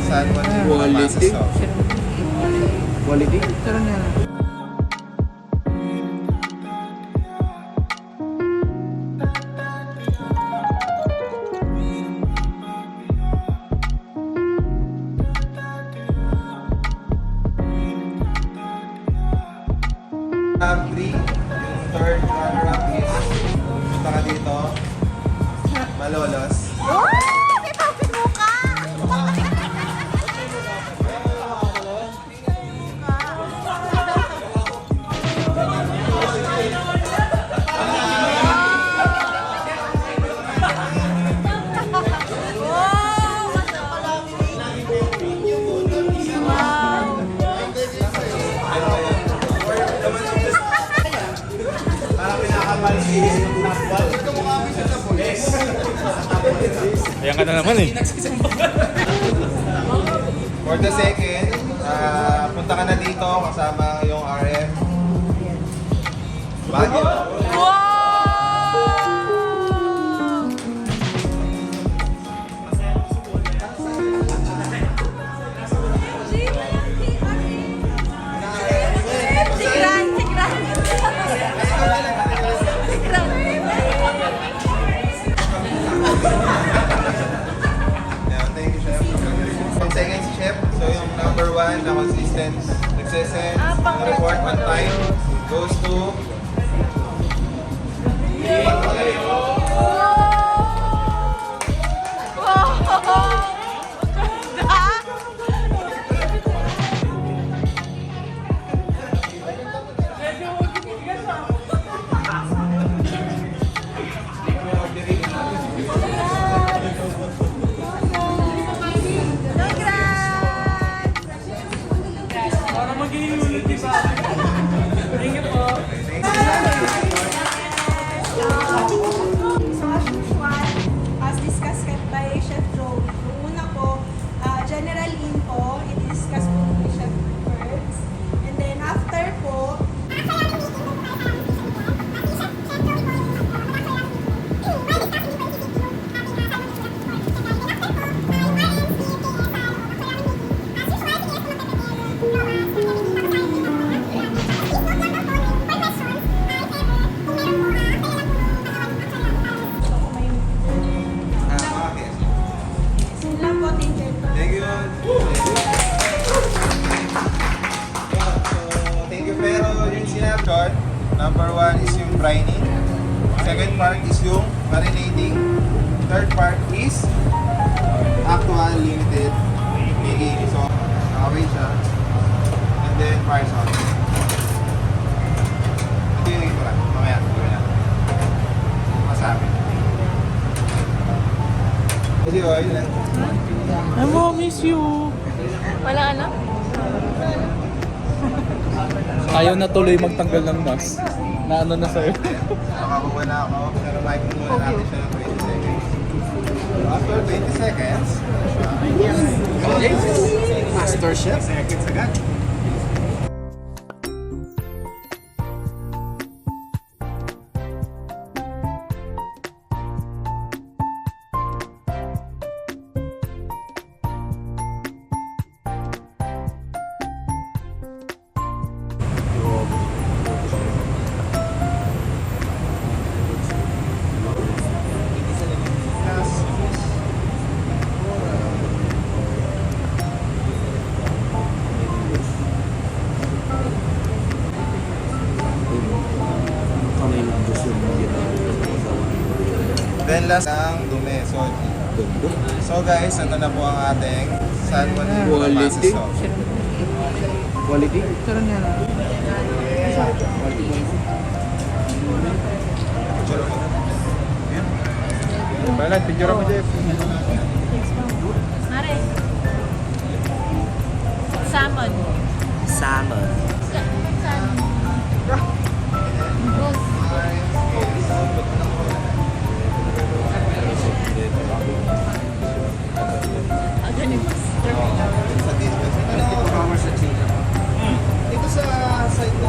salmon din Quality. sa sauce. Quality. Sarap na lang. Top 3, yung third runner-up is punta ka dito, Malolos. Oh! May puppet mo ka! Ayan ka na naman eh. For the second, punta ka na dito kasama yung RM. Baguio. Tigran! Tigran! Tigran! Yeah, thank you, Chef. Yung second si Chef, so yung number 1 na consistent, nagsisend, report on time, goes to... So as usual, as discussed by Chef Joey, yung una po, general info, i-discuss po ni Chef first. And then after po, sila po, thank you. Thank you. Thank you. Pero yung sinapshot, number 1 is yung brining. Second part is yung marinating. Third part is actual limited making. So, nakawait siya. And then, fire sauce. Ito yung ito lang. Mamaya, gawin natin. Masabi. Kasi, oh, yun lang. I miss you. Wala ano? Ayaw na tuloy magtanggal ng mask. Na ano na sa'yo. Nakakuha na ako, pero micro muna natin siya ng 20 seconds. After 20 seconds, Master Chef. Seconds agad. Then last ang dumi. So guys, ito na po ang ating salmon and Quality. sauce. Quality. Sarap na lang. Balat, picture mo, Jeff. Mare. Salmon. Salmon. Dito sa side na.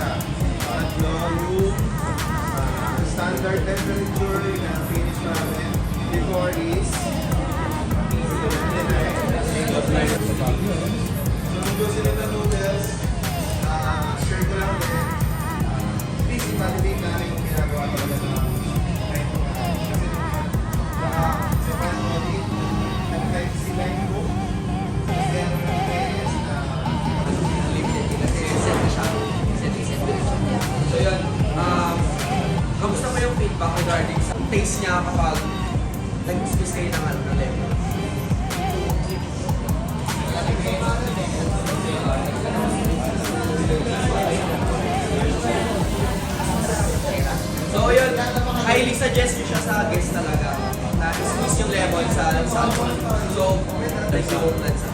Pangatlo, yung standard temperature na finished ramen before is so, nung susunod na noodles, share ko lang din. Please, i-validate namin kung ginagawa talaga sa kahit kung kasi baka sa pangalit, nag-type sila yung book. Kasi ano yung players na So yun, kamusta mo yung feedback regarding sa taste niya kapag nag-discuss kayo ng ano ng lemon? So yun, highly suggest nyo siya sa guest talaga na squeeze yung lemon sa salmon. So, like yung lansa.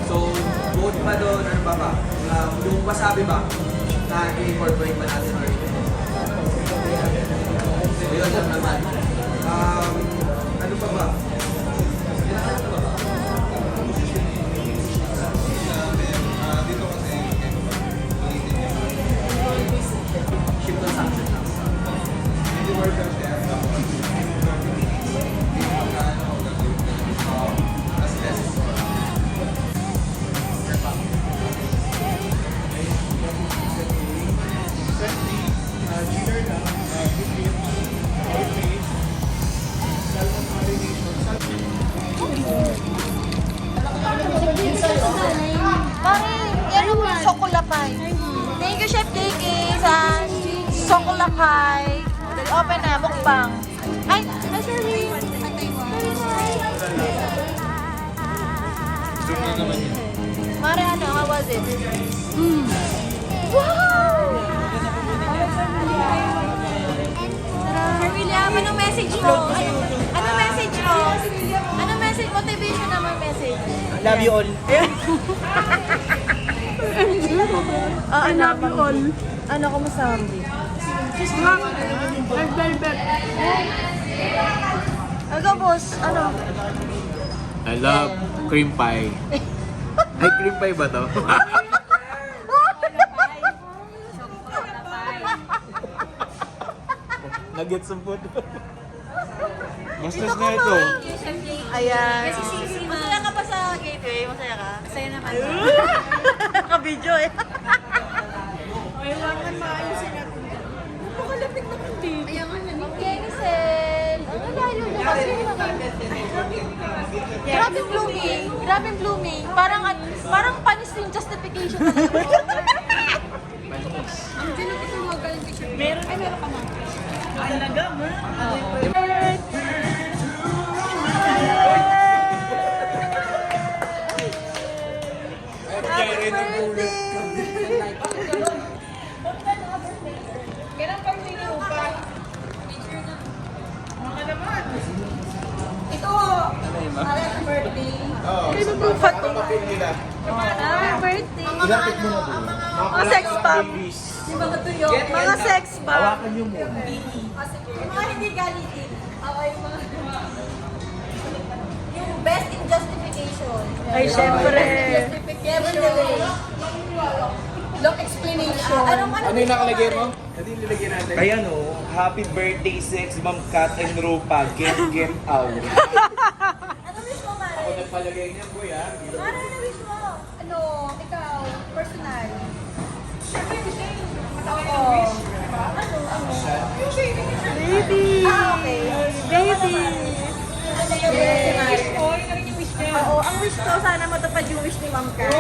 So, bukod pa doon, ano pa ba? Yung wasabi ba? Na i-incorporate ba natin or yun? Yun lang naman. Ano pa ba? dito kasi ulitin niya. Ship consumption lang. Hindi worth it siya. As less as Parang, yan ang sokulapay. Thank you, Chef KK, sa sokulapay. Open na, mukbang. Ay, sorry. Mare, ano, how was it? Wow! William, anong message mo? Anong message mo? Anong message? Motivation naman message. Love you all. I love you all. Ano, kumusta, Hamdi? Red velvet. Ikaw, boss, ano? I love cream pie. Ay, cream pie ba to? Nuggets ang food. Bastos na ito. Ayan. Masaya ka pa sa gateway? Masaya ka? Masaya naman. Naka-video eh. Kailangan maayusin natin. Napakalapit naman dito. Kenisel. Ang layo mo kasi. Grabe blooming. Grabe blooming. Parang panis yung justification talaga. Meron ka na. Talaga, ma? Happy birthday! Kailan pang hindi upa? Mga naman. Ito, happy birthday. Hindi mo proof ito. Happy birthday. Ilapit mo na doon. Mga sex bomb. Mga tuyo. Mga sex bomb. Hawakan niyo muna. Yung mga hindi galitin. Ako yung mga... Yung best in justification. Ay, syempre. Kevin DeLay. Long explanation. Ano yung nakalagay mo? Ayan o, happy birthday sex, Ma'am Kat and Rupa, get out. Ano wish mo, Mare? Ako nagpalagay niya, boy, ha? Mare, ano wish mo? Ano, ikaw, personal. Ako. Baby. Okay. Baby. Ano yung wish ni Mare? Oo, ang wish ko, sana matupad yung wish ni Ma'am Kat.